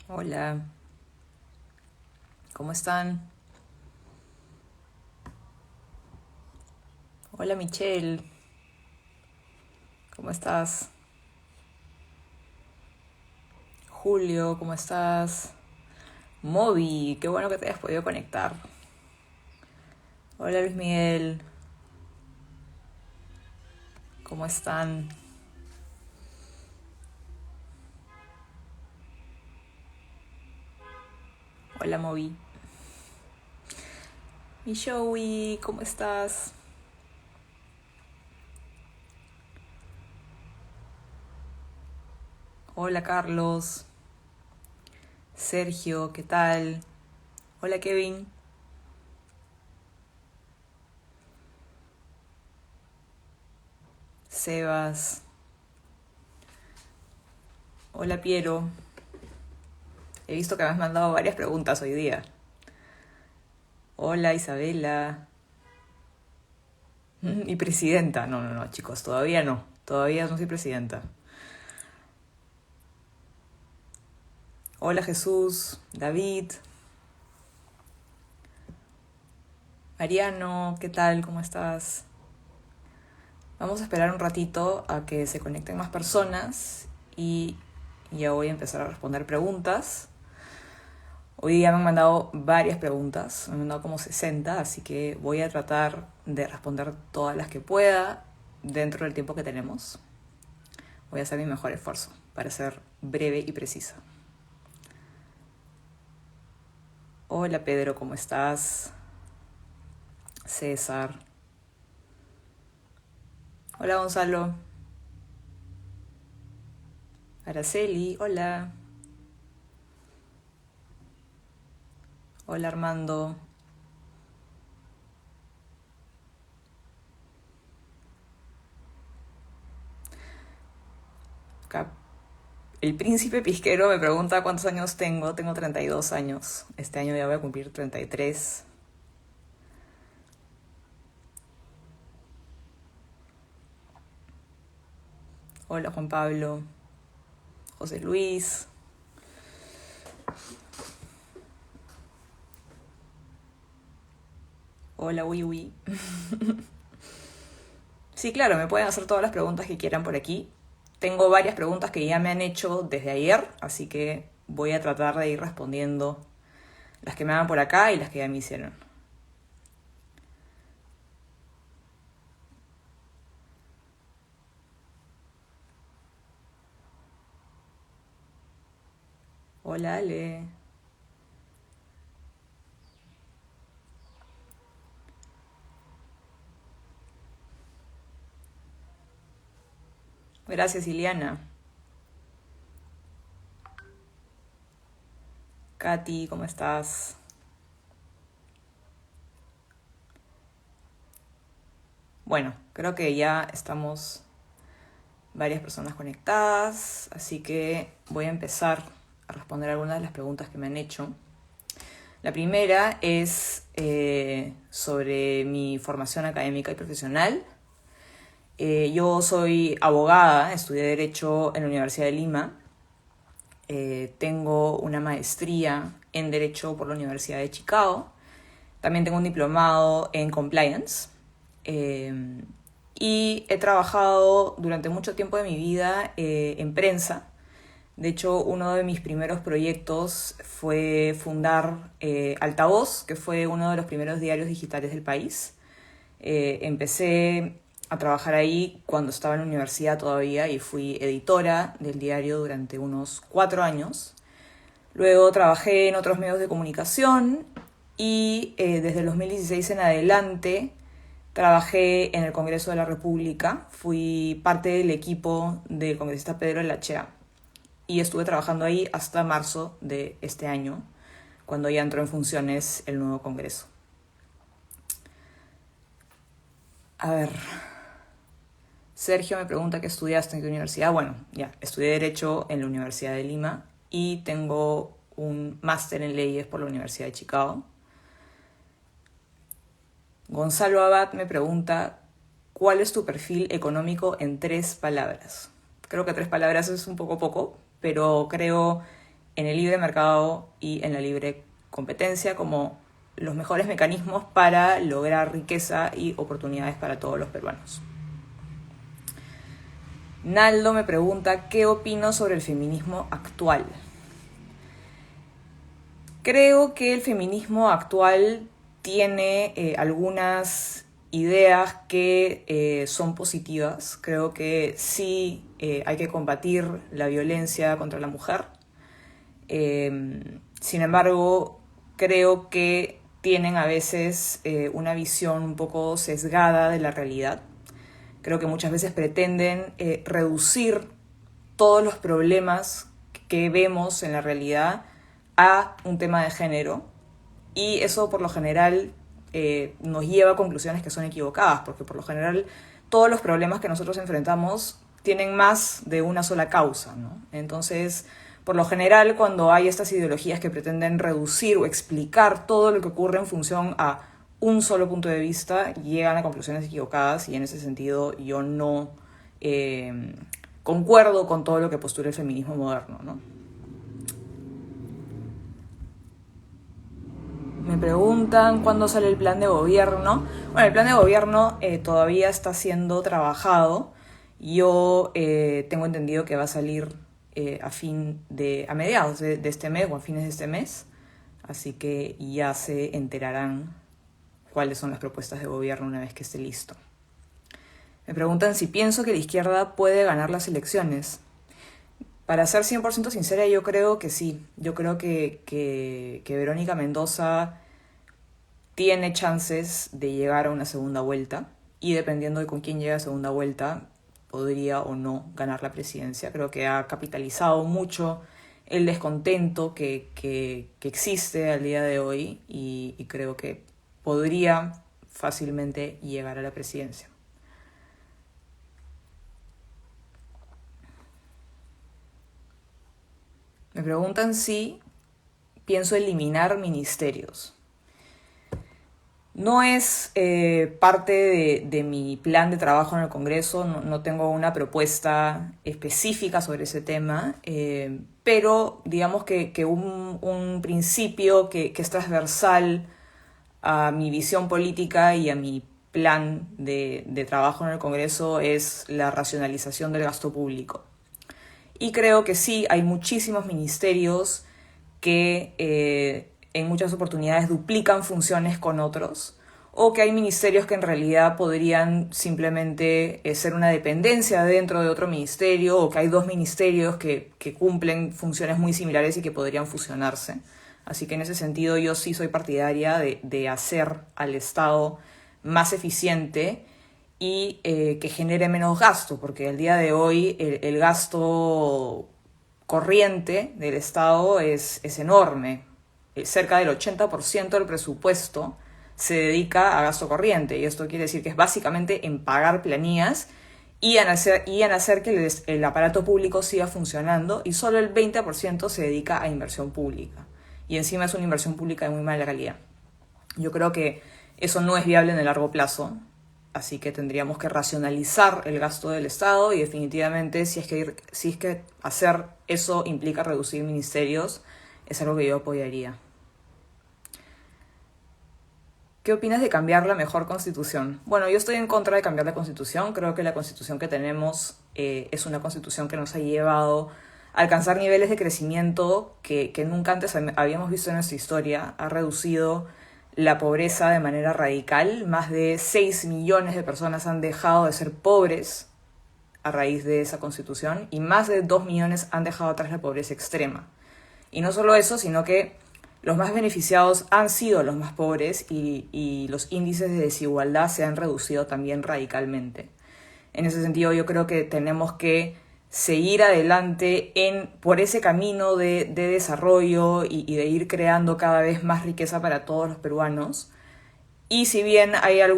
Hola, ¿cómo están? Hola Michelle, ¿cómo estás? Julio, ¿cómo estás? Moby, qué bueno que te hayas podido conectar. Hola Luis Miguel, ¿cómo están? Hola Moby. Y Joey, ¿cómo estás? Hola Carlos, Sergio, ¿qué tal? Hola Kevin, Sebas, hola Piero. He visto que me has mandado varias preguntas hoy día. Hola Isabela. Y presidenta. No, no, no, chicos, todavía no. Todavía no soy presidenta. Hola Jesús, David, Mariano, ¿qué tal? ¿Cómo estás? Vamos a esperar un ratito a que se conecten más personas y ya voy a empezar a responder preguntas. Hoy día me han mandado varias preguntas, me han mandado como 60, así que voy a tratar de responder todas las que pueda dentro del tiempo que tenemos. Voy a hacer mi mejor esfuerzo para ser breve y precisa. Hola Pedro, ¿cómo estás? César. Hola Gonzalo. Araceli, hola. Hola Armando. Acá el príncipe pisquero me pregunta cuántos años tengo. Tengo 32 años. Este año ya voy a cumplir 33. Hola Juan Pablo. José Luis. Hola Wiwi. Sí, claro, me pueden hacer todas las preguntas que quieran por aquí. Tengo varias preguntas que ya me han hecho desde ayer, así que voy a tratar de ir respondiendo las que me hagan por acá y las que ya me hicieron. Hola Ale. Gracias Iliana. Katy, ¿cómo estás? Bueno, creo que ya estamos varias personas conectadas, así que voy a empezar a responder algunas de las preguntas que me han hecho. La primera es sobre mi formación académica y profesional. Yo soy abogada, estudié Derecho en la Universidad de Lima. Tengo una maestría en Derecho por la Universidad de Chicago. También tengo un diplomado en Compliance. Eh, y he trabajado durante mucho tiempo de mi vida en prensa. De hecho, uno de mis primeros proyectos fue fundar Altavoz, que fue uno de los primeros diarios digitales del país. Empecé a trabajar ahí cuando estaba en la universidad todavía y fui editora del diario durante unos 4 años. Luego trabajé en otros medios de comunicación y desde el 2016 en adelante trabajé en el Congreso de la República. Fui parte del equipo del congresista Pedro Lachea y estuve trabajando ahí hasta marzo de este año, cuando ya entró en funciones el nuevo Congreso. A ver, Sergio me pregunta qué estudiaste, en qué universidad. Bueno, ya, estudié Derecho en la Universidad de Lima y tengo un máster en leyes por la Universidad de Chicago. Gonzalo Abad me pregunta, ¿cuál es tu perfil económico en 3 palabras? Creo que 3 palabras es un poco poco, pero creo en el libre mercado y en la libre competencia como los mejores mecanismos para lograr riqueza y oportunidades para todos los peruanos. Naldo me pregunta qué opino sobre el feminismo actual. Creo que el feminismo actual tiene algunas ideas que son positivas. Creo que sí hay que combatir la violencia contra la mujer. Sin embargo, creo que tienen a veces una visión un poco sesgada de la realidad. Creo que muchas veces pretenden reducir todos los problemas que vemos en la realidad a un tema de género, y eso por lo general nos lleva a conclusiones que son equivocadas, porque por lo general todos los problemas que nosotros enfrentamos tienen más de una sola causa, ¿no? Entonces, por lo general, cuando hay estas ideologías que pretenden reducir o explicar todo lo que ocurre en función a un solo punto de vista, llegan a conclusiones equivocadas, y en ese sentido yo no concuerdo con todo lo que postula el feminismo moderno, ¿no? Me preguntan cuándo sale el plan de gobierno. Bueno, el plan de gobierno todavía está siendo trabajado. Yo tengo entendido que va a salir a mediados de este mes o a fines de este mes. Así que ya se enterarán cuáles son las propuestas de gobierno una vez que esté listo. Me preguntan si pienso que la izquierda puede ganar las elecciones. Para ser 100% sincera, yo creo que sí. Yo creo que Verónica Mendoza tiene chances de llegar a una segunda vuelta, y dependiendo de con quién llegue a segunda vuelta, podría o no ganar la presidencia. Creo que ha capitalizado mucho el descontento que existe al día de hoy, y creo que podría fácilmente llegar a la presidencia. Me preguntan si pienso eliminar ministerios. No es parte de mi plan de trabajo en el Congreso, no tengo una propuesta específica sobre ese tema, pero digamos que un principio que es transversal a mi visión política y a mi plan de trabajo en el Congreso es la racionalización del gasto público. Y creo que sí, hay muchísimos ministerios que en muchas oportunidades duplican funciones con otros, o que hay ministerios que en realidad podrían simplemente ser una dependencia dentro de otro ministerio, o que hay dos ministerios que cumplen funciones muy similares y que podrían fusionarse. Así que en ese sentido yo sí soy partidaria de hacer al Estado más eficiente y que genere menos gasto, porque al día de hoy el gasto corriente del Estado es enorme. Cerca del 80% del presupuesto se dedica a gasto corriente, y esto quiere decir que es básicamente en pagar planillas y en hacer que el aparato público siga funcionando, y solo el 20% se dedica a inversión pública, y encima es una inversión pública de muy mala calidad. Yo creo que eso no es viable en el largo plazo, así que tendríamos que racionalizar el gasto del Estado, y definitivamente si es que hacer eso implica reducir ministerios, es algo que yo apoyaría. ¿Qué opinas de cambiar la mejor constitución? Bueno, yo estoy en contra de cambiar la constitución. Creo que la constitución que tenemos es una constitución que nos ha llevado a alcanzar niveles de crecimiento que nunca antes habíamos visto en nuestra historia. Ha reducido la pobreza de manera radical. Más de 6 millones de personas han dejado de ser pobres a raíz de esa constitución, y más de 2 millones han dejado atrás la pobreza extrema. Y no solo eso, sino que los más beneficiados han sido los más pobres, y los índices de desigualdad se han reducido también radicalmente. En ese sentido, yo creo que tenemos que seguir adelante por ese camino de desarrollo y de ir creando cada vez más riqueza para todos los peruanos. Y si bien hay hay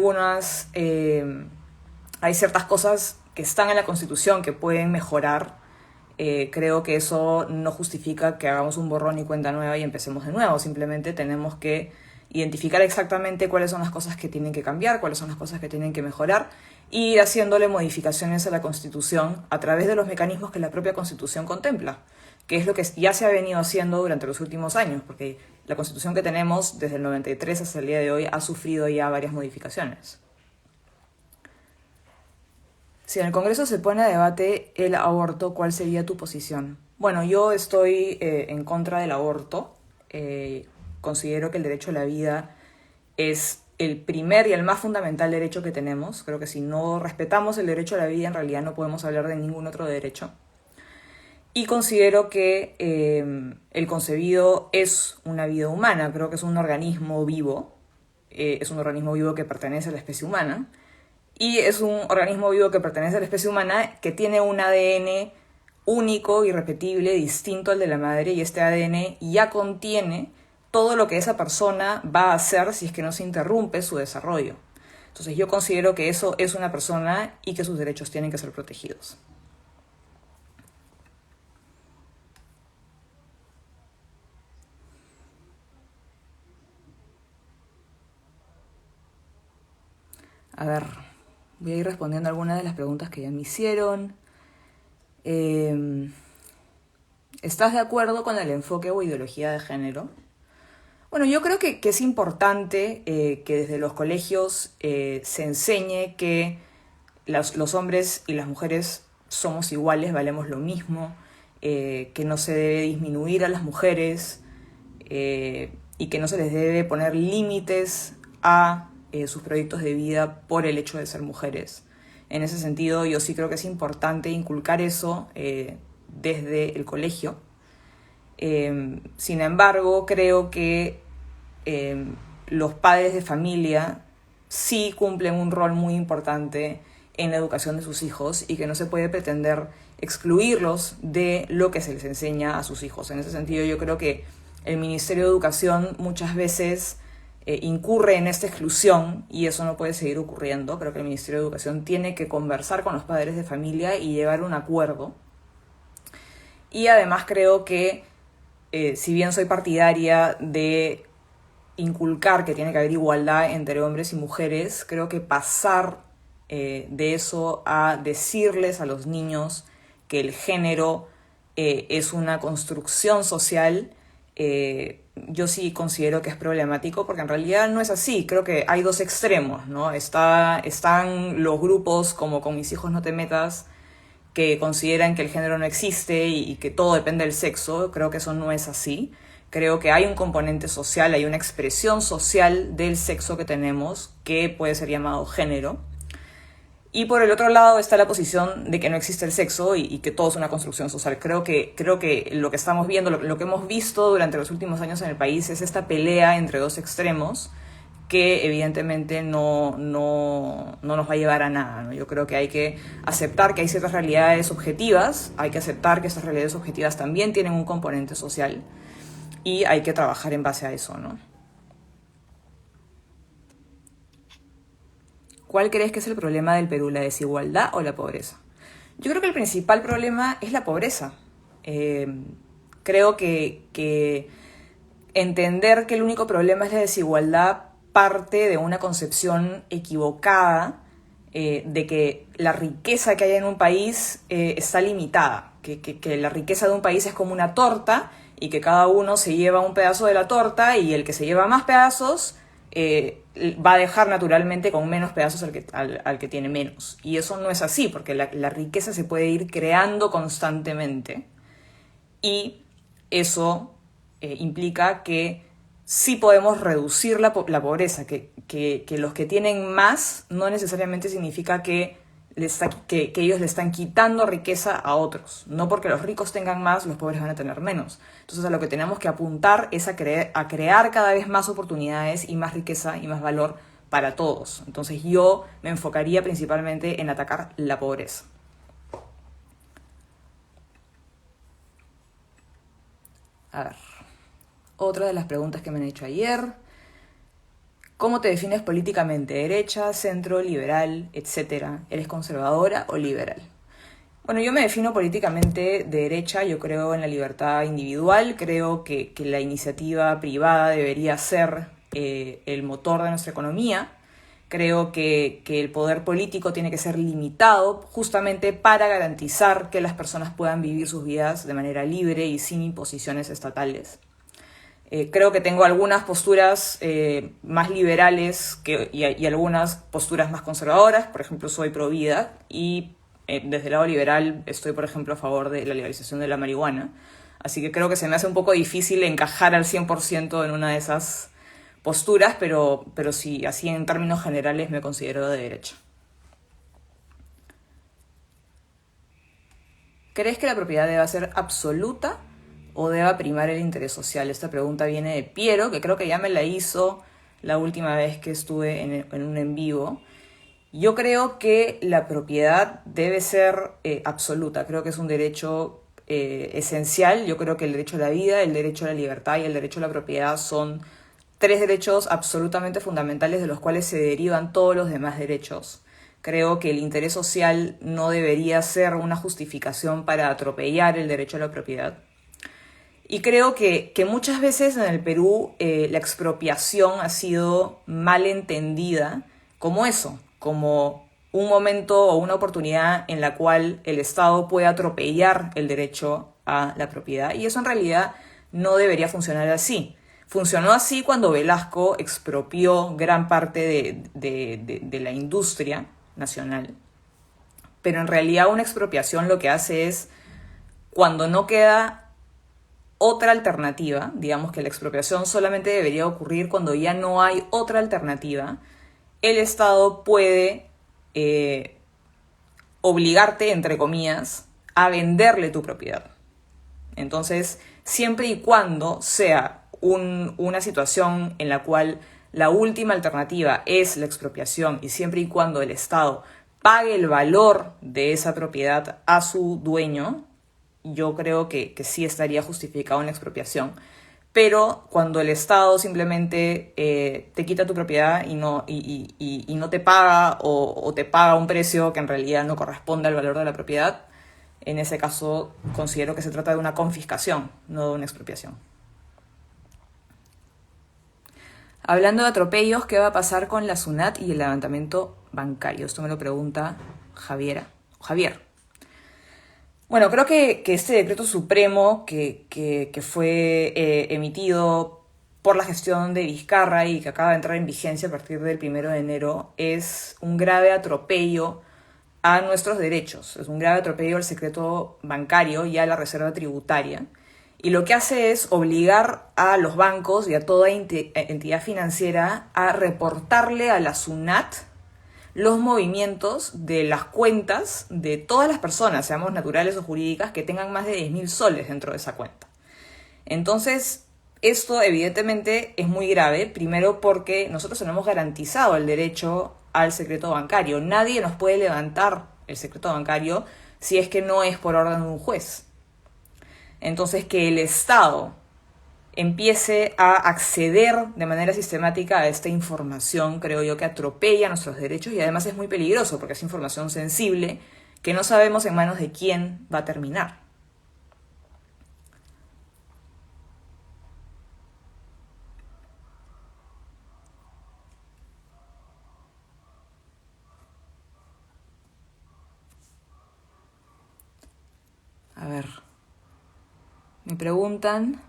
ciertas cosas que están en la Constitución que pueden mejorar, creo que eso no justifica que hagamos un borrón y cuenta nueva y empecemos de nuevo. Simplemente tenemos que identificar exactamente cuáles son las cosas que tienen que cambiar, cuáles son las cosas que tienen que mejorar, y ir haciéndole modificaciones a la Constitución a través de los mecanismos que la propia Constitución contempla, que es lo que ya se ha venido haciendo durante los últimos años, porque la Constitución que tenemos desde el 93 hasta el día de hoy ha sufrido ya varias modificaciones. Si en el Congreso se pone a debate el aborto, ¿cuál sería tu posición? Bueno, yo estoy en contra del aborto. Considero que el derecho a la vida es el primer y el más fundamental derecho que tenemos. Creo que si no respetamos el derecho a la vida, en realidad no podemos hablar de ningún otro derecho. Y considero que el concebido es una vida humana. Creo que es un organismo vivo. Es un organismo vivo que pertenece a la especie humana. Y es un organismo vivo que pertenece a la especie humana que tiene un ADN único, irrepetible, distinto al de la madre, y este ADN ya contiene todo lo que esa persona va a hacer si es que no se interrumpe su desarrollo. Entonces yo considero que eso es una persona y que sus derechos tienen que ser protegidos. A ver, voy a ir respondiendo algunas de las preguntas que ya me hicieron. ¿Estás de acuerdo con el enfoque o ideología de género? Bueno, yo creo que es importante que desde los colegios se enseñe que los hombres y las mujeres somos iguales, valemos lo mismo, que no se debe disminuir a las mujeres y que no se les debe poner límites a sus proyectos de vida por el hecho de ser mujeres. En ese sentido, yo sí creo que es importante inculcar eso desde el colegio. Sin embargo, creo que los padres de familia sí cumplen un rol muy importante en la educación de sus hijos y que no se puede pretender excluirlos de lo que se les enseña a sus hijos. En ese sentido, yo creo que el Ministerio de Educación muchas veces incurre en esta exclusión y eso no puede seguir ocurriendo. Creo que el Ministerio de Educación tiene que conversar con los padres de familia y llegar a un acuerdo. Y además creo que si bien soy partidaria de inculcar que tiene que haber igualdad entre hombres y mujeres, creo que pasar de eso a decirles a los niños que el género es una construcción social, yo sí considero que es problemático porque en realidad no es así. Creo que hay dos extremos, ¿no? Están los grupos como Con mis hijos no te metas, que consideran que el género no existe y que todo depende del sexo. Creo que eso no es así. Creo que hay un componente social, hay una expresión social del sexo que tenemos que puede ser llamado género. Y por el otro lado está la posición de que no existe el sexo y que todo es una construcción social. Creo que lo que estamos viendo, lo que hemos visto durante los últimos años en el país es esta pelea entre dos extremos que evidentemente no nos va a llevar a nada, ¿no? Yo creo que hay que aceptar que hay ciertas realidades objetivas, hay que aceptar que esas realidades objetivas también tienen un componente social y hay que trabajar en base a eso, ¿no? ¿Cuál crees que es el problema del Perú, la desigualdad o la pobreza? Yo creo que el principal problema es la pobreza. Creo que entender que el único problema es la desigualdad parte de una concepción equivocada de que la riqueza que hay en un país está limitada, que la riqueza de un país es como una torta y que cada uno se lleva un pedazo de la torta y el que se lleva más pedazos va a dejar naturalmente con menos pedazos al que tiene menos. Y eso no es así, porque la riqueza se puede ir creando constantemente y eso implica que sí podemos reducir la pobreza, que los que tienen más no necesariamente significa que ellos le están quitando riqueza a otros. No porque los ricos tengan más, los pobres van a tener menos. Entonces a lo que tenemos que apuntar es a crear cada vez más oportunidades y más riqueza y más valor para todos. Entonces yo me enfocaría principalmente en atacar la pobreza. A ver, otra de las preguntas que me han hecho ayer. ¿Cómo te defines políticamente? ¿Derecha, centro, liberal, etcétera? ¿Eres conservadora o liberal? Bueno, yo me defino políticamente de derecha. Yo creo en la libertad individual. Creo que la iniciativa privada debería ser el motor de nuestra economía. Creo que el poder político tiene que ser limitado justamente para garantizar que las personas puedan vivir sus vidas de manera libre y sin imposiciones estatales. Creo que tengo algunas posturas más liberales y algunas posturas más conservadoras. Por ejemplo, soy pro vida y desde el lado liberal estoy, por ejemplo, a favor de la legalización de la marihuana. Así que creo que se me hace un poco difícil encajar al 100% en una de esas posturas, pero sí, así en términos generales me considero de derecha. ¿Crees que la propiedad deba ser absoluta o deba primar el interés social? Esta pregunta viene de Piero, que creo que ya me la hizo la última vez que estuve en un en vivo. Yo creo que la propiedad debe ser absoluta. Creo que es un derecho esencial. Yo creo que el derecho a la vida, el derecho a la libertad y el derecho a la propiedad son tres derechos absolutamente fundamentales de los cuales se derivan todos los demás derechos. Creo que el interés social no debería ser una justificación para atropellar el derecho a la propiedad. Y creo que muchas veces en el Perú la expropiación ha sido mal entendida como eso, como un momento o una oportunidad en la cual el Estado puede atropellar el derecho a la propiedad. Y eso en realidad no debería funcionar así. Funcionó así cuando Velasco expropió gran parte de la industria nacional. Pero en realidad una expropiación lo que hace es, cuando no queda otra alternativa, digamos que la expropiación solamente debería ocurrir cuando ya no hay otra alternativa, el Estado puede obligarte, entre comillas, a venderle tu propiedad. Entonces, siempre y cuando sea una situación en la cual la última alternativa es la expropiación y siempre y cuando el Estado pague el valor de esa propiedad a su dueño, yo creo que sí estaría justificado en la expropiación. Pero cuando el Estado simplemente te quita tu propiedad y no te paga o te paga un precio que en realidad no corresponde al valor de la propiedad, en ese caso considero que se trata de una confiscación, no de una expropiación. Hablando de atropellos, ¿qué va a pasar con la SUNAT y el levantamiento bancario? Esto me lo pregunta Javier. Bueno, creo que este decreto supremo que fue emitido por la gestión de Vizcarra y que acaba de entrar en vigencia a partir del 1 de enero es un grave atropello a nuestros derechos. Es un grave atropello al secreto bancario y a la reserva tributaria. Y lo que hace es obligar a los bancos y a toda entidad financiera a reportarle a la SUNAT los movimientos de las cuentas de todas las personas, seamos naturales o jurídicas, que tengan más de 10.000 soles dentro de esa cuenta. Entonces, esto evidentemente es muy grave, primero porque nosotros tenemos garantizado el derecho al secreto bancario. Nadie nos puede levantar el secreto bancario si es que no es por orden de un juez. Entonces, que el Estado empiece a acceder de manera sistemática a esta información, creo yo que atropella nuestros derechos y además es muy peligroso porque es información sensible que no sabemos en manos de quién va a terminar. A ver, me preguntan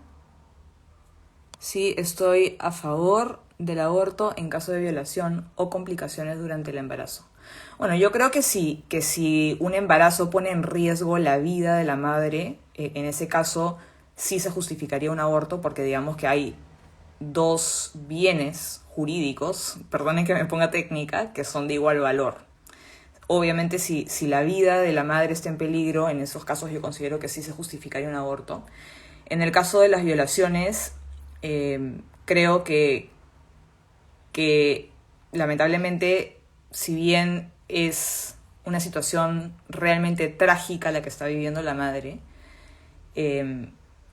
si estoy a favor del aborto en caso de violación o complicaciones durante el embarazo. Bueno, yo creo que si un embarazo pone en riesgo la vida de la madre, en ese caso sí se justificaría un aborto porque digamos que hay dos bienes jurídicos, perdonen que me ponga técnica, que son de igual valor. Obviamente si la vida de la madre está en peligro, en esos casos yo considero que sí se justificaría un aborto. En el caso de las violaciones, creo que lamentablemente, si bien es una situación realmente trágica la que está viviendo la madre,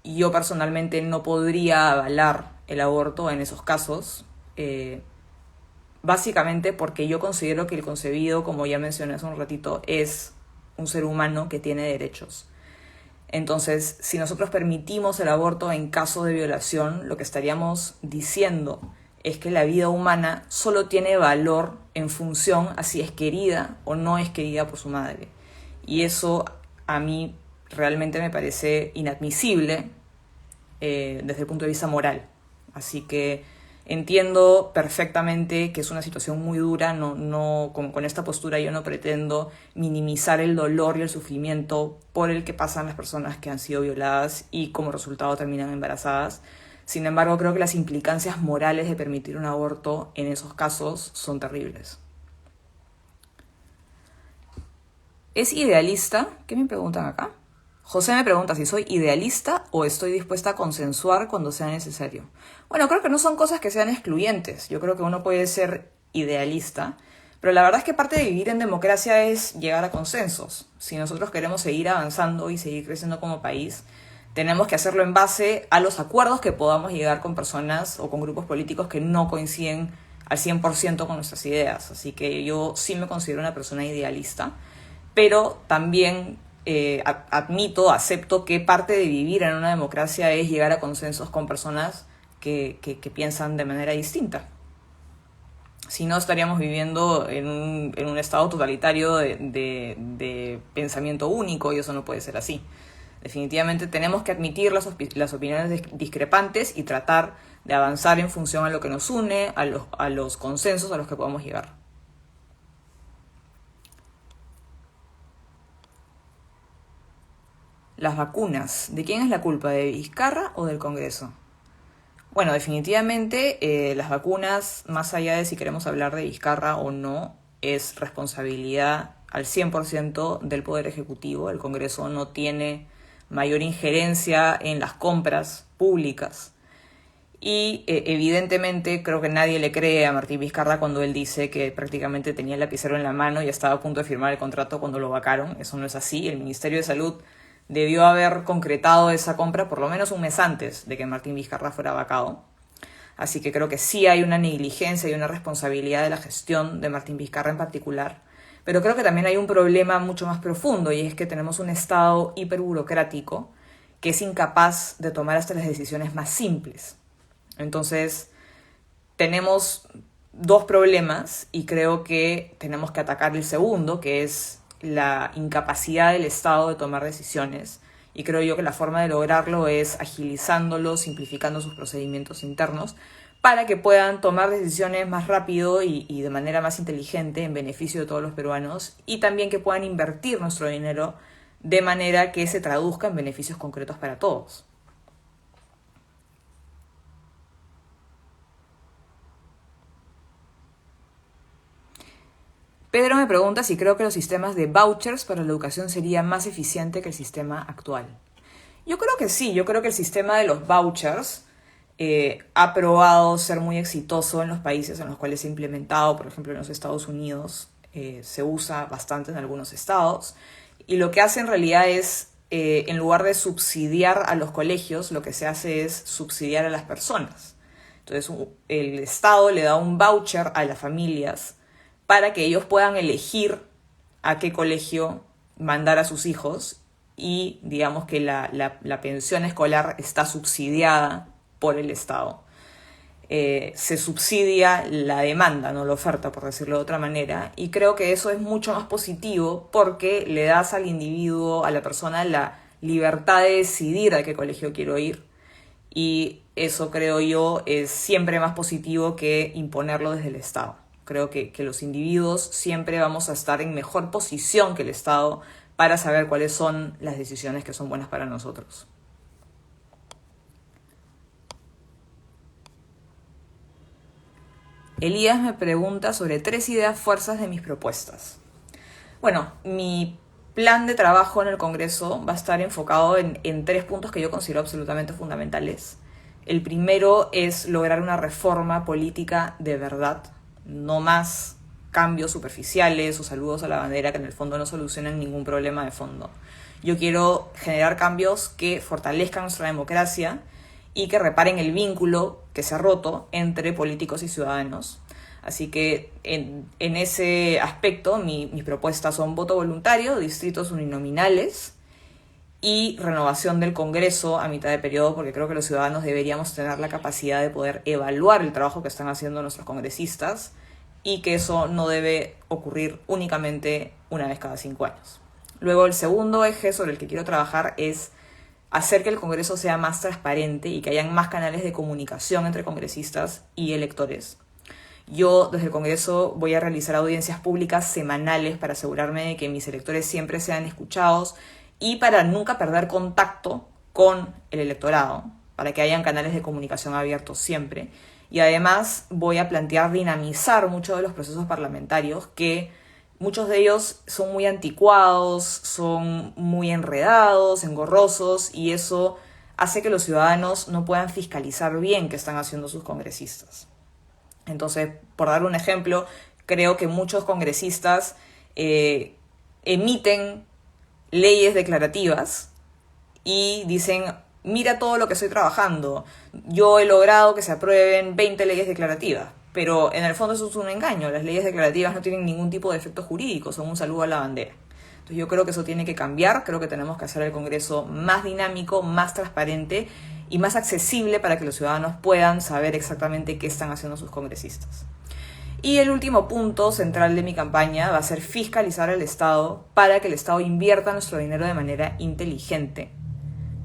yo personalmente no podría avalar el aborto en esos casos, básicamente porque yo considero que el concebido, como ya mencioné hace un ratito, es un ser humano que tiene derechos. Entonces, si nosotros permitimos el aborto en caso de violación, lo que estaríamos diciendo es que la vida humana solo tiene valor en función a si es querida o no es querida por su madre. Y eso a mí realmente me parece inadmisible desde el punto de vista moral. Así que entiendo perfectamente que es una situación muy dura. Con esta postura yo no pretendo minimizar el dolor y el sufrimiento por el que pasan las personas que han sido violadas y como resultado terminan embarazadas. Sin embargo, creo que las implicancias morales de permitir un aborto en esos casos son terribles. ¿Es idealista? ¿Qué me preguntan acá? José me pregunta si soy idealista o estoy dispuesta a consensuar cuando sea necesario. Bueno, creo que no son cosas que sean excluyentes. Yo creo que uno puede ser idealista, pero la verdad es que parte de vivir en democracia es llegar a consensos. Si nosotros queremos seguir avanzando y seguir creciendo como país, tenemos que hacerlo en base a los acuerdos que podamos llegar con personas o con grupos políticos que no coinciden al 100% con nuestras ideas. Así que yo sí me considero una persona idealista, pero también acepto que parte de vivir en una democracia es llegar a consensos con personas que piensan de manera distinta. Si no, estaríamos viviendo en un estado totalitario de pensamiento único y eso no puede ser así. Definitivamente tenemos que admitir las opiniones discrepantes y tratar de avanzar en función a lo que nos une, a los consensos a los que podamos llegar. Las vacunas. ¿De quién es la culpa? ¿De Vizcarra o del Congreso? Bueno, definitivamente las vacunas, más allá de si queremos hablar de Vizcarra o no, es responsabilidad al 100% del Poder Ejecutivo. El Congreso no tiene mayor injerencia en las compras públicas. Y evidentemente creo que nadie le cree a Martín Vizcarra cuando él dice que prácticamente tenía el lapicero en la mano y estaba a punto de firmar el contrato cuando lo vacaron. Eso no es así. El Ministerio de Salud debió haber concretado esa compra por lo menos un mes antes de que Martín Vizcarra fuera vacado. Así que creo que sí hay una negligencia y una responsabilidad de la gestión de Martín Vizcarra en particular. Pero creo que también hay un problema mucho más profundo y es que tenemos un Estado hiperburocrático que es incapaz de tomar hasta las decisiones más simples. Entonces, tenemos dos problemas y creo que tenemos que atacar el segundo, que es la incapacidad del Estado de tomar decisiones. Y creo yo que la forma de lograrlo es agilizándolo, simplificando sus procedimientos internos, para que puedan tomar decisiones más rápido y de manera más inteligente en beneficio de todos los peruanos y también que puedan invertir nuestro dinero de manera que se traduzca en beneficios concretos para todos. Pedro me pregunta si creo que los sistemas de vouchers para la educación sería más eficiente que el sistema actual. Yo creo que sí, yo creo que el sistema de los vouchers ha probado ser muy exitoso en los países en los cuales se ha implementado. Por ejemplo, en los Estados Unidos se usa bastante en algunos estados. Y lo que hace en realidad es, en lugar de subsidiar a los colegios, lo que se hace es subsidiar a las personas. Entonces, el Estado le da un voucher a las familias para que ellos puedan elegir a qué colegio mandar a sus hijos y digamos que la pensión escolar está subsidiada por el Estado. Se subsidia la demanda, no la oferta, por decirlo de otra manera, y creo que eso es mucho más positivo porque le das al individuo, a la persona, la libertad de decidir a qué colegio quiero ir, y eso creo yo es siempre más positivo que imponerlo desde el Estado. Creo que los individuos siempre vamos a estar en mejor posición que el Estado para saber cuáles son las decisiones que son buenas para nosotros. Elías me pregunta sobre 3 ideas fuerzas de mis propuestas. Bueno, mi plan de trabajo en el Congreso va a estar enfocado en 3 puntos que yo considero absolutamente fundamentales. El primero es lograr una reforma política de verdad, no más cambios superficiales o saludos a la bandera que en el fondo no solucionan ningún problema de fondo. Yo quiero generar cambios que fortalezcan nuestra democracia y que reparen el vínculo que se ha roto entre políticos y ciudadanos. Así que en ese aspecto mis propuestas son voto voluntario, distritos uninominales y renovación del Congreso a mitad de periodo, porque creo que los ciudadanos deberíamos tener la capacidad de poder evaluar el trabajo que están haciendo nuestros congresistas y que eso no debe ocurrir únicamente una vez cada 5 años. Luego, el segundo eje sobre el que quiero trabajar es hacer que el Congreso sea más transparente y que hayan más canales de comunicación entre congresistas y electores. Yo desde el Congreso voy a realizar audiencias públicas semanales para asegurarme de que mis electores siempre sean escuchados y para nunca perder contacto con el electorado, para que hayan canales de comunicación abiertos siempre. Y además voy a plantear dinamizar muchos de los procesos parlamentarios, que muchos de ellos son muy anticuados, son muy enredados, engorrosos, y eso hace que los ciudadanos no puedan fiscalizar bien qué están haciendo sus congresistas. Entonces, por dar un ejemplo, creo que muchos congresistas emiten leyes declarativas y dicen: mira todo lo que estoy trabajando, yo he logrado que se aprueben 20 leyes declarativas, pero en el fondo eso es un engaño. Las leyes declarativas no tienen ningún tipo de efecto jurídico, son un saludo a la bandera. Entonces yo creo que eso tiene que cambiar, creo que tenemos que hacer el Congreso más dinámico, más transparente y más accesible para que los ciudadanos puedan saber exactamente qué están haciendo sus congresistas. Y el último punto central de mi campaña va a ser fiscalizar al Estado para que el Estado invierta nuestro dinero de manera inteligente,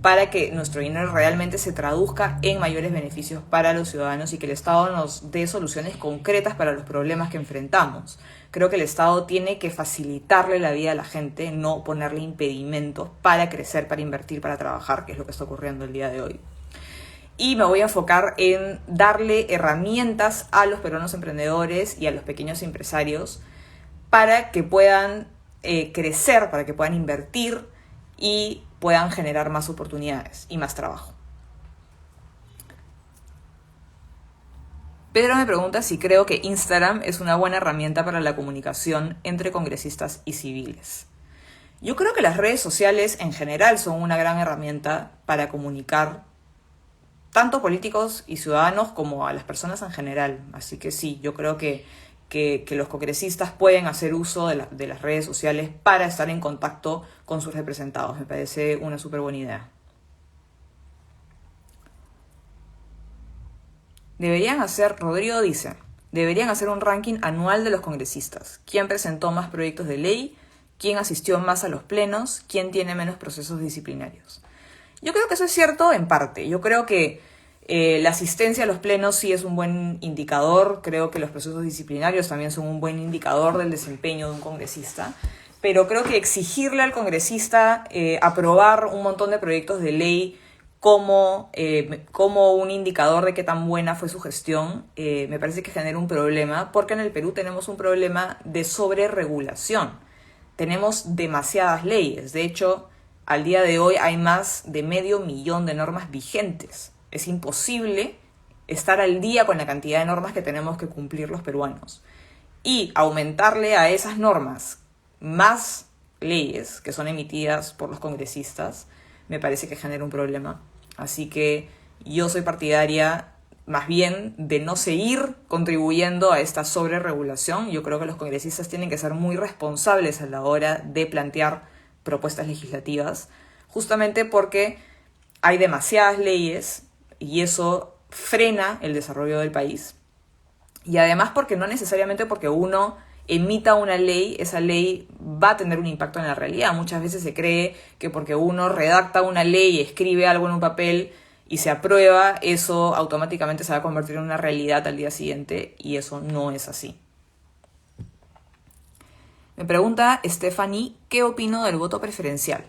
para que nuestro dinero realmente se traduzca en mayores beneficios para los ciudadanos y que el Estado nos dé soluciones concretas para los problemas que enfrentamos. Creo que el Estado tiene que facilitarle la vida a la gente, no ponerle impedimentos para crecer, para invertir, para trabajar, que es lo que está ocurriendo el día de hoy. Y me voy a enfocar en darle herramientas a los peruanos emprendedores y a los pequeños empresarios para que puedan crecer, para que puedan invertir y puedan generar más oportunidades y más trabajo. Pedro me pregunta si creo que Instagram es una buena herramienta para la comunicación entre congresistas y civiles. Yo creo que las redes sociales en general son una gran herramienta para comunicar tanto políticos y ciudadanos como a las personas en general. Así que sí, yo creo que los congresistas pueden hacer uso de las redes sociales para estar en contacto con sus representados. Me parece una súper buena idea. Rodrigo dice, deberían hacer un ranking anual de los congresistas. ¿Quién presentó más proyectos de ley? ¿Quién asistió más a los plenos? ¿Quién tiene menos procesos disciplinarios? Yo creo que eso es cierto en parte. Yo creo que la asistencia a los plenos sí es un buen indicador. Creo que los procesos disciplinarios también son un buen indicador del desempeño de un congresista. Pero creo que exigirle al congresista aprobar un montón de proyectos de ley como un indicador de qué tan buena fue su gestión, me parece que genera un problema, porque en el Perú tenemos un problema de sobreregulación. Tenemos demasiadas leyes. De hecho, al día de hoy hay más de 500.000 de normas vigentes. Es imposible estar al día con la cantidad de normas que tenemos que cumplir los peruanos. Y aumentarle a esas normas más leyes que son emitidas por los congresistas, me parece que genera un problema. Así que yo soy partidaria más bien de no seguir contribuyendo a esta sobreregulación. Yo creo que los congresistas tienen que ser muy responsables a la hora de plantear propuestas legislativas, justamente porque hay demasiadas leyes y eso frena el desarrollo del país. Y además porque no necesariamente porque uno emita una ley, esa ley va a tener un impacto en la realidad. Muchas veces se cree que porque uno redacta una ley, escribe algo en un papel y se aprueba, eso automáticamente se va a convertir en una realidad al día siguiente, y eso no es así. Me pregunta Stephanie, ¿qué opino del voto preferencial?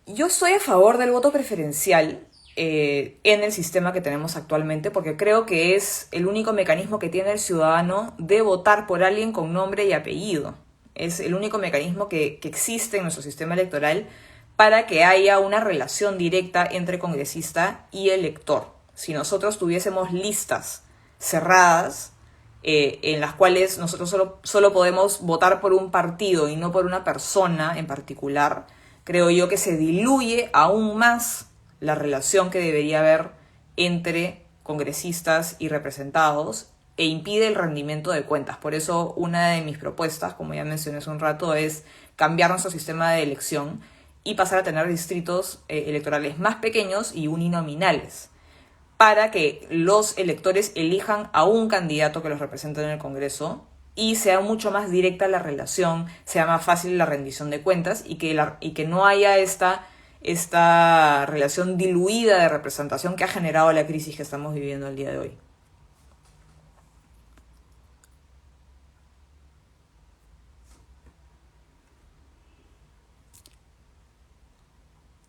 Yo estoy a favor del voto preferencial en el sistema que tenemos actualmente, porque creo que es el único mecanismo que tiene el ciudadano de votar por alguien con nombre y apellido. Es el único mecanismo que existe en nuestro sistema electoral para que haya una relación directa entre congresista y elector. Si nosotros tuviésemos listas cerradas, en las cuales nosotros solo podemos votar por un partido y no por una persona en particular, creo yo que se diluye aún más la relación que debería haber entre congresistas y representados e impide el rendimiento de cuentas. Por eso una de mis propuestas, como ya mencioné hace un rato, es cambiar nuestro sistema de elección y pasar a tener distritos electorales más pequeños y uninominales, para que los electores elijan a un candidato que los represente en el Congreso y sea mucho más directa la relación, sea más fácil la rendición de cuentas y que no haya esta relación diluida de representación que ha generado la crisis que estamos viviendo el día de hoy.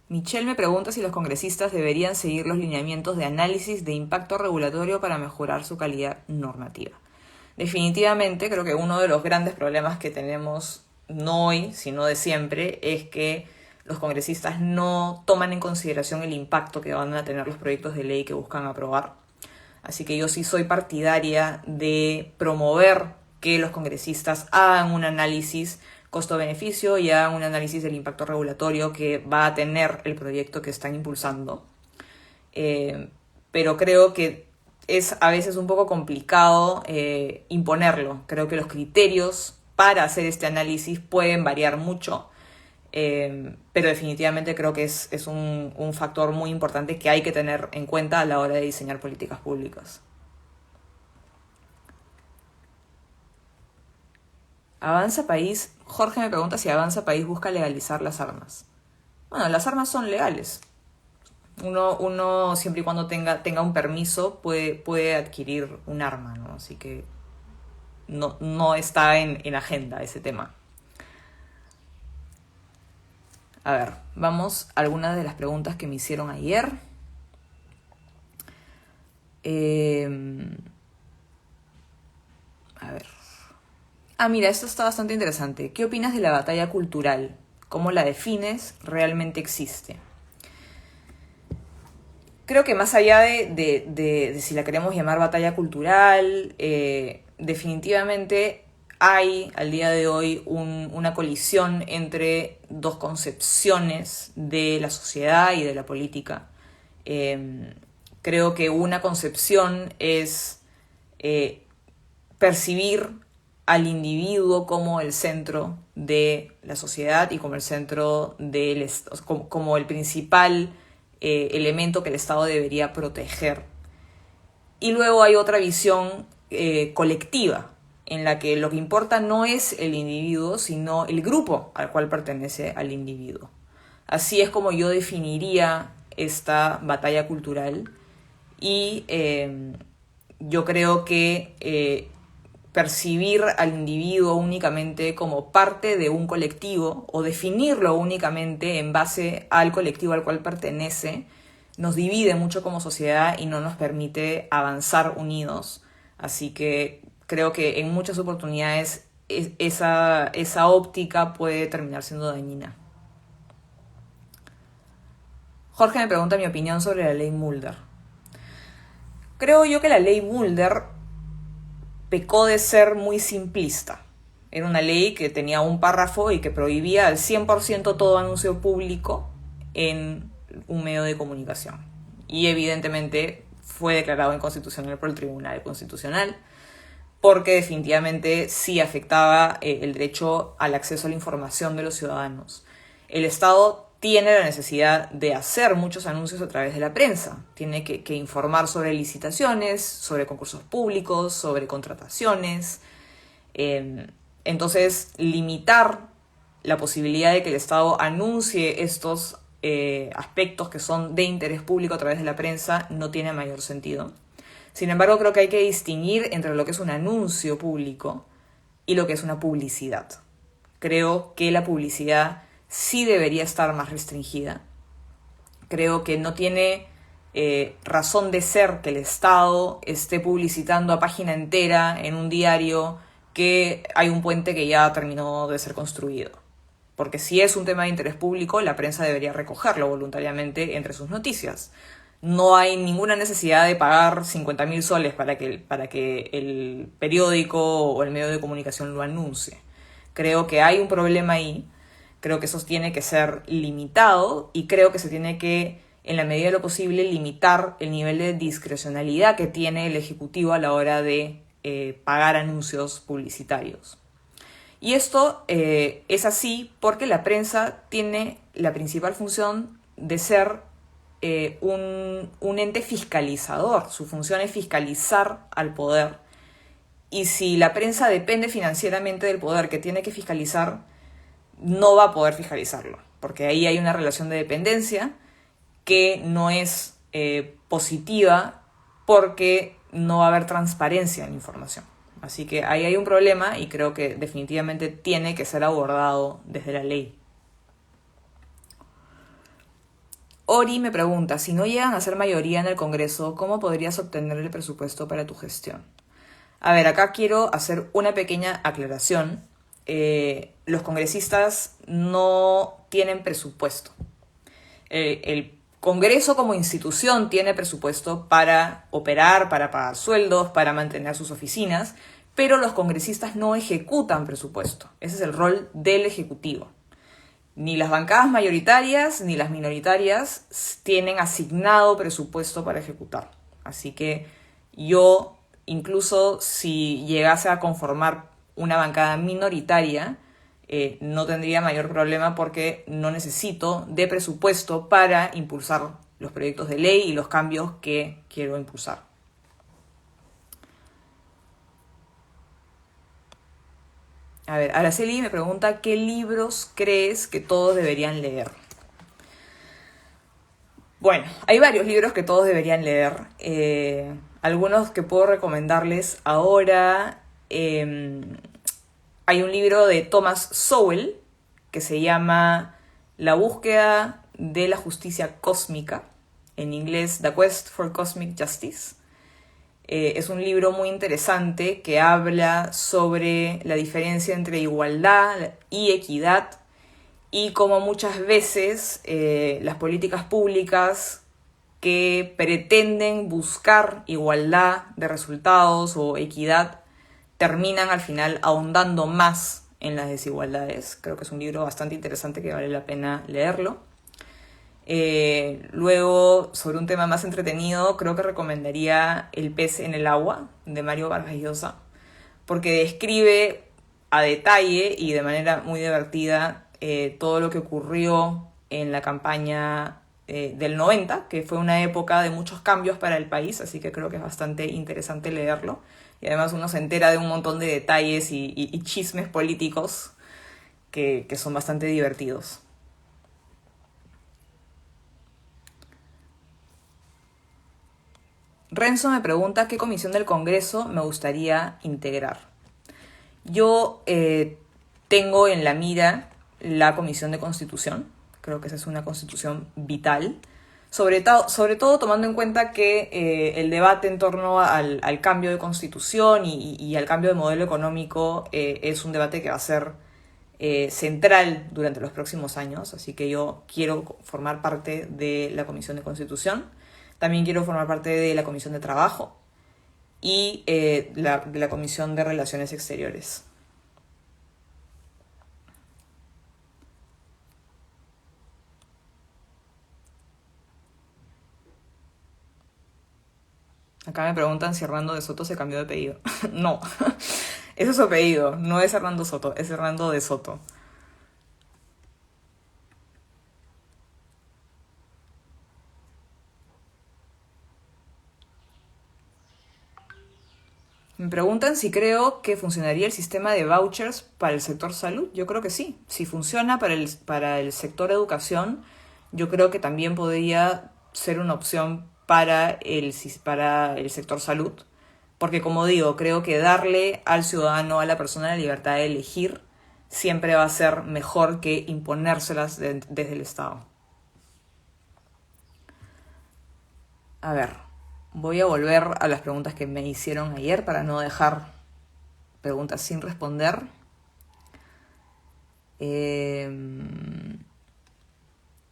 Michelle me pregunta si los congresistas deberían seguir los lineamientos de análisis de impacto regulatorio para mejorar su calidad normativa. Definitivamente creo que uno de los grandes problemas que tenemos, no hoy, sino de siempre, es que los congresistas no toman en consideración el impacto que van a tener los proyectos de ley que buscan aprobar. Así que yo sí soy partidaria de promover que los congresistas hagan un análisis costo-beneficio y hagan un análisis del impacto regulatorio que va a tener el proyecto que están impulsando. Pero creo que es a veces un poco complicado imponerlo. Creo que los criterios para hacer este análisis pueden variar mucho, pero definitivamente creo que es un factor muy importante que hay que tener en cuenta a la hora de diseñar políticas públicas. Avanza País, Jorge me pregunta si Avanza País busca legalizar las armas. Bueno, las armas son legales. Uno siempre y cuando tenga un permiso puede adquirir un arma, ¿no? Así que no está en agenda ese tema. A ver, vamos a algunas de las preguntas que me hicieron ayer. A ver. Mira, esto está bastante interesante. ¿Qué opinas de la batalla cultural? ¿Cómo la defines? ¿Realmente existe? Creo que más allá de si la queremos llamar batalla cultural, definitivamente hay al día de hoy una colisión entre dos concepciones de la sociedad y de la política. Creo que una concepción es percibir al individuo como el centro de la sociedad y como el centro como el principal elemento que el Estado debería proteger. Y luego hay otra visión colectiva, en la que lo que importa no es el individuo, sino el grupo al cual pertenece al individuo. Así es como yo definiría esta batalla cultural y yo creo que percibir al individuo únicamente como parte de un colectivo o definirlo únicamente en base al colectivo al cual pertenece nos divide mucho como sociedad y no nos permite avanzar unidos. Así que creo que en muchas oportunidades esa óptica puede terminar siendo dañina. Jorge me pregunta mi opinión sobre la ley Mulder. Creo yo que la ley Mulder pecó de ser muy simplista. Era una ley que tenía un párrafo y que prohibía al 100% todo anuncio público en un medio de comunicación. Y evidentemente fue declarado inconstitucional por el Tribunal Constitucional porque definitivamente sí afectaba el derecho al acceso a la información de los ciudadanos. El Estado tiene la necesidad de hacer muchos anuncios a través de la prensa. Tiene que informar sobre licitaciones, sobre concursos públicos, sobre contrataciones. Entonces, limitar la posibilidad de que el Estado anuncie estos aspectos que son de interés público a través de la prensa no tiene mayor sentido. Sin embargo, creo que hay que distinguir entre lo que es un anuncio público y lo que es una publicidad. Creo que la publicidad sí debería estar más restringida. Creo que no tiene razón de ser que el Estado esté publicitando a página entera en un diario que hay un puente que ya terminó de ser construido. Porque si es un tema de interés público, la prensa debería recogerlo voluntariamente entre sus noticias. No hay ninguna necesidad de pagar 50.000 soles para que el periódico o el medio de comunicación lo anuncie. Creo que hay un problema ahí. Creo que eso tiene que ser limitado y creo que se tiene que, en la medida de lo posible, limitar el nivel de discrecionalidad que tiene el Ejecutivo a la hora de pagar anuncios publicitarios. Y esto es así porque la prensa tiene la principal función de ser un ente fiscalizador. Su función es fiscalizar al poder. Y si la prensa depende financieramente del poder que tiene que fiscalizar, no va a poder fiscalizarlo, porque ahí hay una relación de dependencia que no es positiva, porque no va a haber transparencia en la información. Así que ahí hay un problema y creo que definitivamente tiene que ser abordado desde la ley. Ori me pregunta, si no llegan a ser mayoría en el Congreso, ¿cómo podrías obtener el presupuesto para tu gestión? A ver, acá quiero hacer una pequeña aclaración. Los congresistas no tienen presupuesto. El Congreso como institución tiene presupuesto para operar, para pagar sueldos, para mantener sus oficinas, pero los congresistas no ejecutan presupuesto. Ese es el rol del Ejecutivo. Ni las bancadas mayoritarias ni las minoritarias tienen asignado presupuesto para ejecutar. Así que yo, incluso si llegase a conformar una bancada minoritaria, no tendría mayor problema porque no necesito de presupuesto para impulsar los proyectos de ley y los cambios que quiero impulsar. A ver, Araceli me pregunta, ¿qué libros crees que todos deberían leer? Bueno, hay varios libros que todos deberían leer. Algunos que puedo recomendarles ahora. Hay un libro de Thomas Sowell que se llama La búsqueda de la justicia cósmica, en inglés The Quest for Cosmic Justice. Es un libro muy interesante que habla sobre la diferencia entre igualdad y equidad y cómo muchas veces las políticas públicas que pretenden buscar igualdad de resultados o equidad terminan al final ahondando más en las desigualdades. Creo que es un libro bastante interesante que vale la pena leerlo. Luego, sobre un tema más entretenido, creo que recomendaría El pez en el agua, de Mario Vargas Llosa, porque describe a detalle y de manera muy divertida todo lo que ocurrió en la campaña del 90, que fue una época de muchos cambios para el país, así que creo que es bastante interesante leerlo. Y además uno se entera de un montón de detalles y chismes políticos que son bastante divertidos. Renzo me pregunta qué comisión del Congreso me gustaría integrar. Yo tengo en la mira la Comisión de Constitución. Creo que esa es una constitución vital. Sobre todo tomando en cuenta que el debate en torno al cambio de constitución y al cambio de modelo económico es un debate que va a ser central durante los próximos años. Así que yo quiero formar parte de la Comisión de Constitución. También quiero formar parte de la Comisión de Trabajo y de la Comisión de Relaciones Exteriores. Acá me preguntan si Hernando de Soto se cambió de apellido. No, ese es su apellido, no es Hernando Soto, es Hernando de Soto. Me preguntan si creo que funcionaría el sistema de vouchers para el sector salud. Yo creo que sí. Si funciona para el sector educación, yo creo que también podría ser una opción para el sector salud. Porque como digo, creo que darle al ciudadano, a la persona, la libertad de elegir siempre va a ser mejor que imponérselas desde el Estado. A ver, voy a volver a las preguntas que me hicieron ayer para no dejar preguntas sin responder.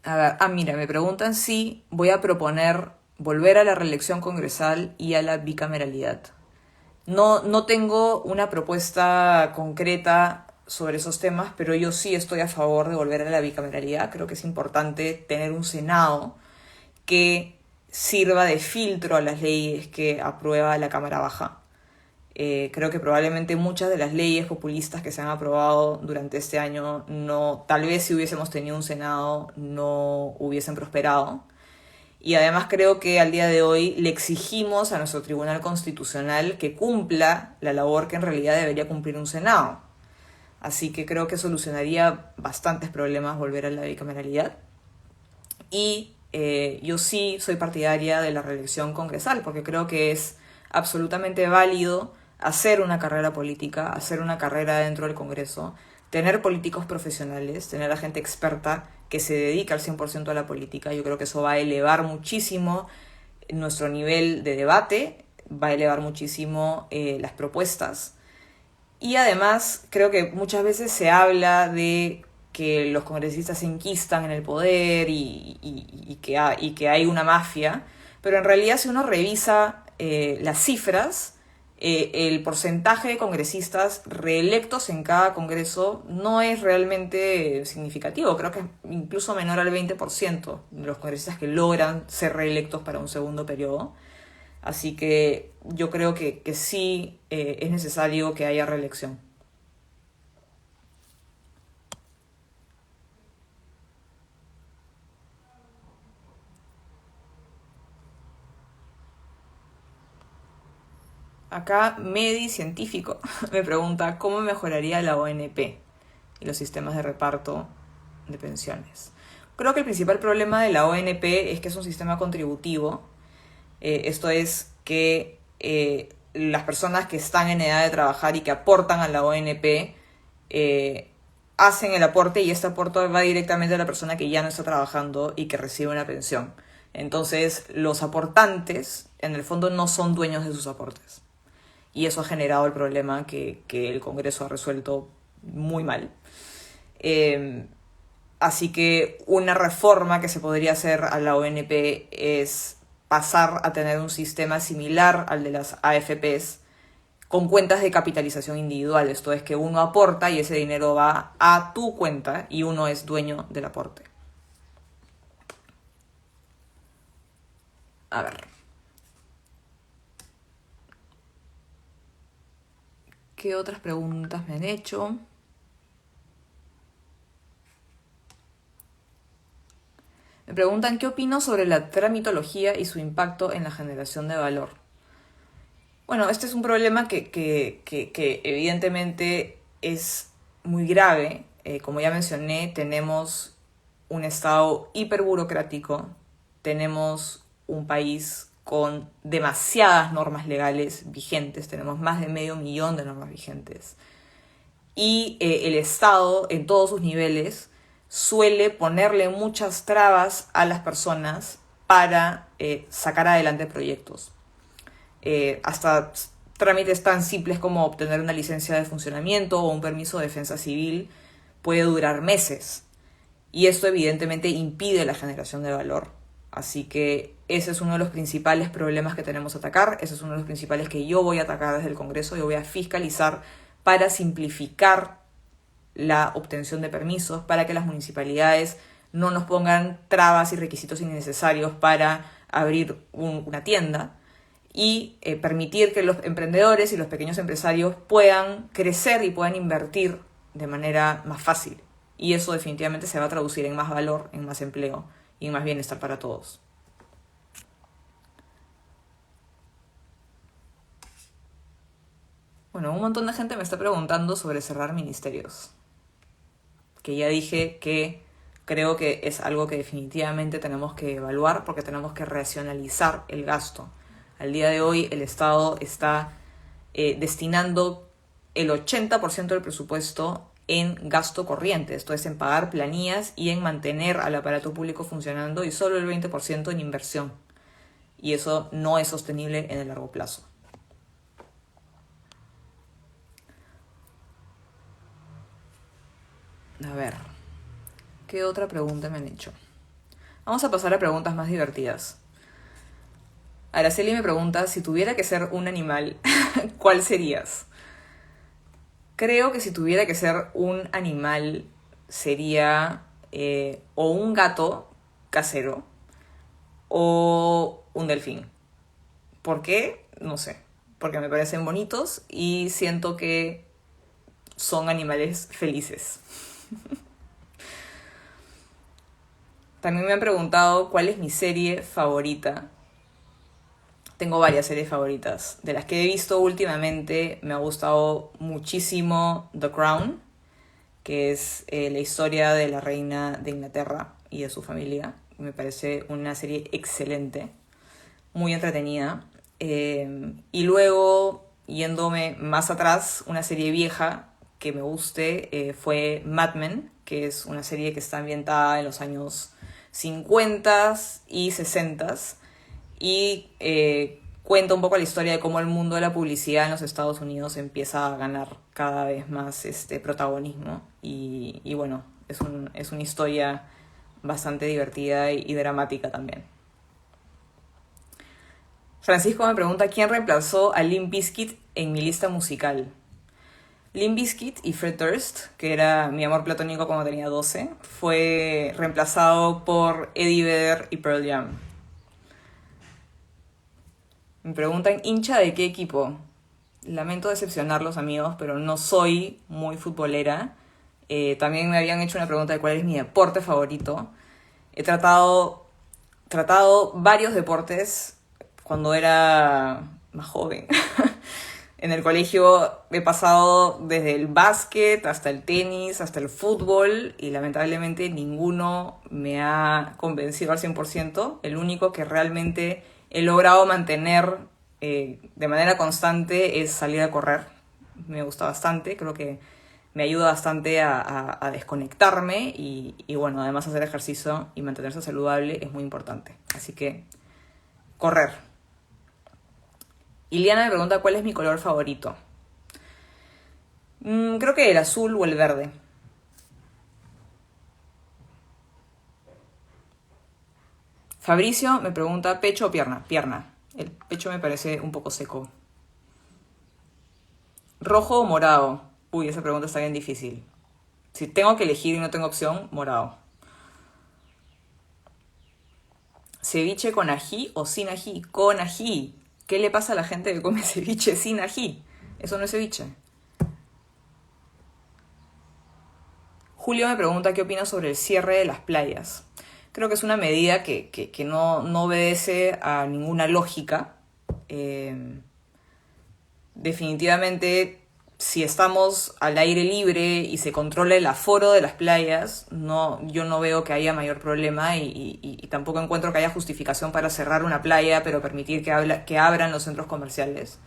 A ver, mira, me preguntan si voy a proponer volver a la reelección congresal y a la bicameralidad. No tengo una propuesta concreta sobre esos temas, pero yo sí estoy a favor de volver a la bicameralidad. Creo que es importante tener un Senado que sirva de filtro a las leyes que aprueba la Cámara Baja. Creo que probablemente muchas de las leyes populistas que se han aprobado durante este año, tal vez si hubiésemos tenido un Senado, no hubiesen prosperado. Y además creo que al día de hoy le exigimos a nuestro Tribunal Constitucional que cumpla la labor que en realidad debería cumplir un Senado. Así que creo que solucionaría bastantes problemas volver a la bicameralidad. Y yo sí soy partidaria de la reelección congresal, porque creo que es absolutamente válido hacer una carrera política, hacer una carrera dentro del Congreso, tener políticos profesionales, tener a gente experta que se dedica al 100% a la política. Yo creo que eso va a elevar muchísimo nuestro nivel de debate, va a elevar muchísimo las propuestas. Y además creo que muchas veces se habla de que los congresistas se enquistan en el poder y que hay una mafia, pero en realidad si uno revisa las cifras, el porcentaje de congresistas reelectos en cada congreso no es realmente significativo. Creo que es incluso menor al 20% de los congresistas que logran ser reelectos para un segundo periodo. Así que yo creo que sí es necesario que haya reelección. Acá Medi Científico me pregunta cómo mejoraría la ONP y los sistemas de reparto de pensiones. Creo que el principal problema de la ONP es que es un sistema contributivo. Esto es que las personas que están en edad de trabajar y que aportan a la ONP hacen el aporte y este aporte va directamente a la persona que ya no está trabajando y que recibe una pensión. Entonces, los aportantes, en el fondo, no son dueños de sus aportes. Y eso ha generado el problema que el Congreso ha resuelto muy mal. Así que una reforma que se podría hacer a la ONP es pasar a tener un sistema similar al de las AFPs con cuentas de capitalización individual. Esto es que uno aporta y ese dinero va a tu cuenta y uno es dueño del aporte. A ver. ¿Qué otras preguntas me han hecho? Me preguntan qué opino sobre la tramitología y su impacto en la generación de valor. Bueno, este es un problema que evidentemente es muy grave. Como ya mencioné, tenemos un estado hiperburocrático, tenemos un país con demasiadas normas legales vigentes, tenemos más de 500.000 de normas vigentes. Y el Estado, en todos sus niveles, suele ponerle muchas trabas a las personas para sacar adelante proyectos. Hasta trámites tan simples como obtener una licencia de funcionamiento o un permiso de defensa civil puede durar meses. Y esto evidentemente impide la generación de valor. Así que ese es uno de los principales problemas que tenemos a atacar, ese es uno de los principales que yo voy a atacar desde el Congreso, yo voy a fiscalizar para simplificar la obtención de permisos, para que las municipalidades no nos pongan trabas y requisitos innecesarios para abrir una tienda y permitir que los emprendedores y los pequeños empresarios puedan crecer y puedan invertir de manera más fácil. Y eso definitivamente se va a traducir en más valor, en más empleo y en más bienestar para todos. Bueno, un montón de gente me está preguntando sobre cerrar ministerios. Que ya dije que creo que es algo que definitivamente tenemos que evaluar porque tenemos que racionalizar el gasto. Al día de hoy el Estado está destinando el 80% del presupuesto en gasto corriente, esto es en pagar planillas y en mantener al aparato público funcionando y solo el 20% en inversión. Y eso no es sostenible en el largo plazo. A ver, ¿qué otra pregunta me han hecho? Vamos a pasar a preguntas más divertidas. Araceli me pregunta, si tuviera que ser un animal, ¿cuál serías? Creo que si tuviera que ser un animal sería o un gato casero o un delfín. ¿Por qué? No sé. porque me parecen bonitos y siento que son animales felices. También me han preguntado cuál es mi serie favorita. Tengo varias series favoritas. De las que he visto últimamente me ha gustado muchísimo The Crown, que es la historia de la reina de Inglaterra y de su familia. Me parece una serie excelente, muy entretenida. Y luego, yéndome más atrás, una serie vieja que me guste fue Mad Men, que es una serie que está ambientada en los años 50 y 60 y cuenta un poco la historia de cómo el mundo de la publicidad en los Estados Unidos empieza a ganar cada vez más protagonismo y bueno, es una historia bastante divertida y dramática también. Francisco me pregunta quién reemplazó a Limp Bizkit en mi lista musical. Limp Bizkit y Fred Durst, que era mi amor platónico cuando tenía 12, fue reemplazado por Eddie Vedder y Pearl Jam. Me preguntan, ¿hincha de qué equipo? Lamento decepcionarlos, amigos, pero no soy muy futbolera. También me habían hecho una pregunta de cuál es mi deporte favorito. He tratado varios deportes cuando era más joven. En el colegio he pasado desde el básquet hasta el tenis, hasta el fútbol y lamentablemente ninguno me ha convencido al 100%. El único que realmente he logrado mantener de manera constante es salir a correr. Me gusta bastante, creo que me ayuda bastante a desconectarme y bueno, además hacer ejercicio y mantenerse saludable es muy importante. Así que correr. Iliana me pregunta cuál es mi color favorito. Creo que el azul o el verde. Fabricio me pregunta pecho o pierna. Pierna. El pecho me parece un poco seco. ¿Rojo o morado? Uy, esa pregunta está bien difícil. Si tengo que elegir y no tengo opción, morado. ¿Ceviche con ají o sin ají? Con ají. ¿Qué le pasa a la gente que come ceviche sin ají? Eso no es ceviche. Julio me pregunta qué opino sobre el cierre de las playas. Creo que es una medida que no obedece a ninguna lógica. Definitivamente, si estamos al aire libre y se controla el aforo de las playas, yo no veo que haya mayor problema y tampoco encuentro que haya justificación para cerrar una playa, pero permitir que abran los centros comerciales.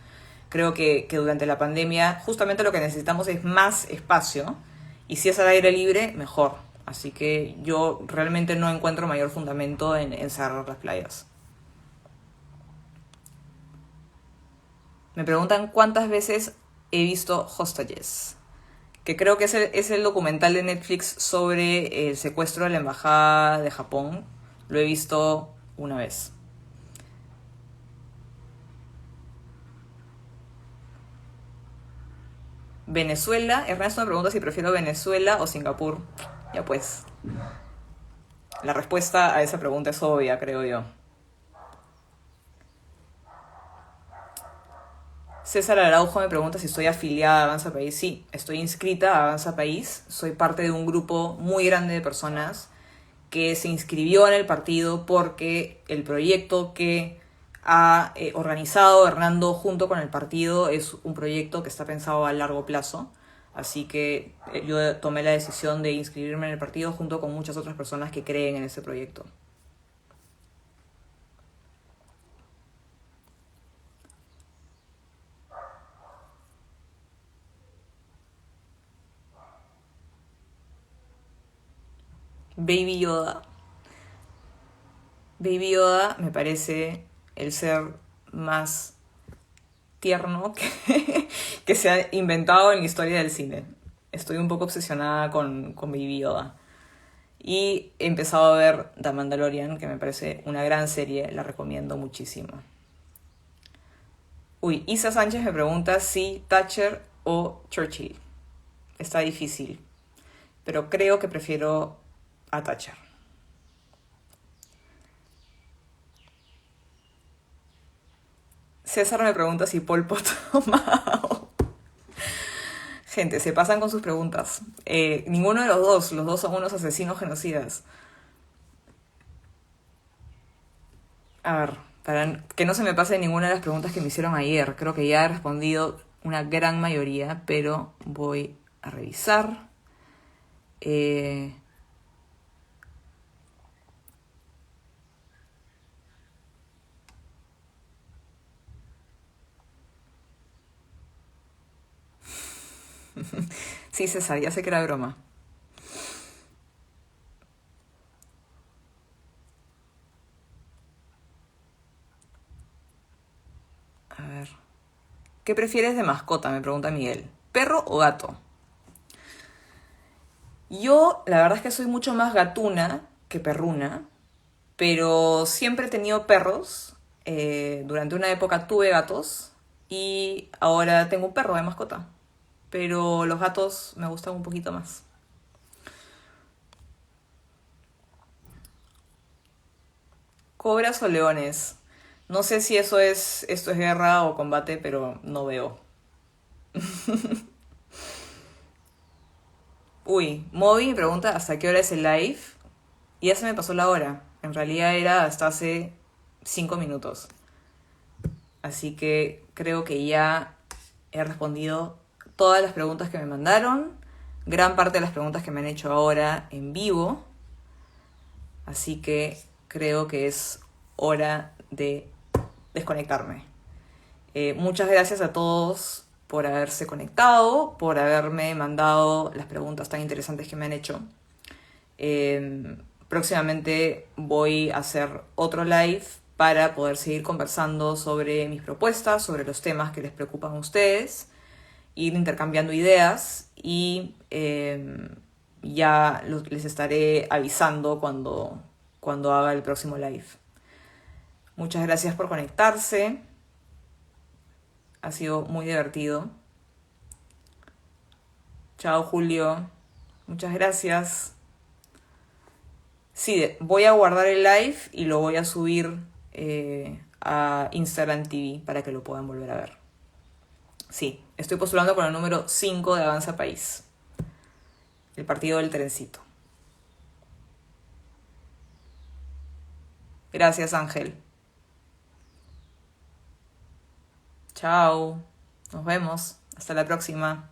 Creo que durante la pandemia justamente lo que necesitamos es más espacio y si es al aire libre, mejor. Así que yo realmente no encuentro mayor fundamento en cerrar las playas. Me preguntan cuántas veces he visto Hostages, que creo que es el documental de Netflix sobre el secuestro de la embajada de Japón. Lo he visto una vez. Venezuela. Ernesto me pregunta si prefiero Venezuela o Singapur. Ya pues, la respuesta a esa pregunta es obvia, creo yo. César Araujo me pregunta si estoy afiliada a Avanza País. Sí, estoy inscrita a Avanza País. Soy parte de un grupo muy grande de personas que se inscribió en el partido porque el proyecto que ha organizado Hernando junto con el partido es un proyecto que está pensado a largo plazo. Así que yo tomé la decisión de inscribirme en el partido junto con muchas otras personas que creen en ese proyecto. Baby Yoda. Baby Yoda me parece el ser más tierno que se ha inventado en la historia del cine. Estoy un poco obsesionada con Baby Yoda. Y he empezado a ver The Mandalorian, que me parece una gran serie, la recomiendo muchísimo. Uy, Isa Sánchez me pregunta si Thatcher o Churchill. Está difícil, pero creo que prefiero a Thatcher. César me pregunta si Pol Pot o Mao. Gente, se pasan con sus preguntas. Ninguno de los dos son unos asesinos genocidas. A ver, para que no se me pase ninguna de las preguntas que me hicieron ayer. Creo que ya he respondido una gran mayoría, pero voy a revisar. Eh, sí, César, ya sé que era broma. A ver. ¿Qué prefieres de mascota? Me pregunta Miguel. ¿Perro o gato? Yo, la verdad es que soy mucho más gatuna que perruna, pero siempre he tenido perros. Durante una época tuve gatos y ahora tengo un perro de mascota. Pero los gatos me gustan un poquito más. Cobras o leones. No sé si esto es guerra o combate, pero no veo. Uy, Moby me pregunta hasta qué hora es el live. Y ya se me pasó la hora. En realidad era hasta hace 5 minutos. Así que creo que ya he respondido todas las preguntas que me mandaron. Gran parte de las preguntas que me han hecho ahora en vivo. Así que creo que es hora de desconectarme. Muchas gracias a todos por haberse conectado, por haberme mandado las preguntas tan interesantes que me han hecho. Próximamente voy a hacer otro live para poder seguir conversando sobre mis propuestas, sobre los temas que les preocupan a ustedes, ir intercambiando ideas y ya les estaré avisando cuando haga el próximo live. Muchas gracias por conectarse. Ha sido muy divertido. Chao, Julio. Muchas gracias. Sí, voy a guardar el live y lo voy a subir a Instagram TV para que lo puedan volver a ver. Sí, estoy postulando con el número 5 de Avanza País, el partido del trencito. Gracias, Ángel. Chao. Nos vemos. Hasta la próxima.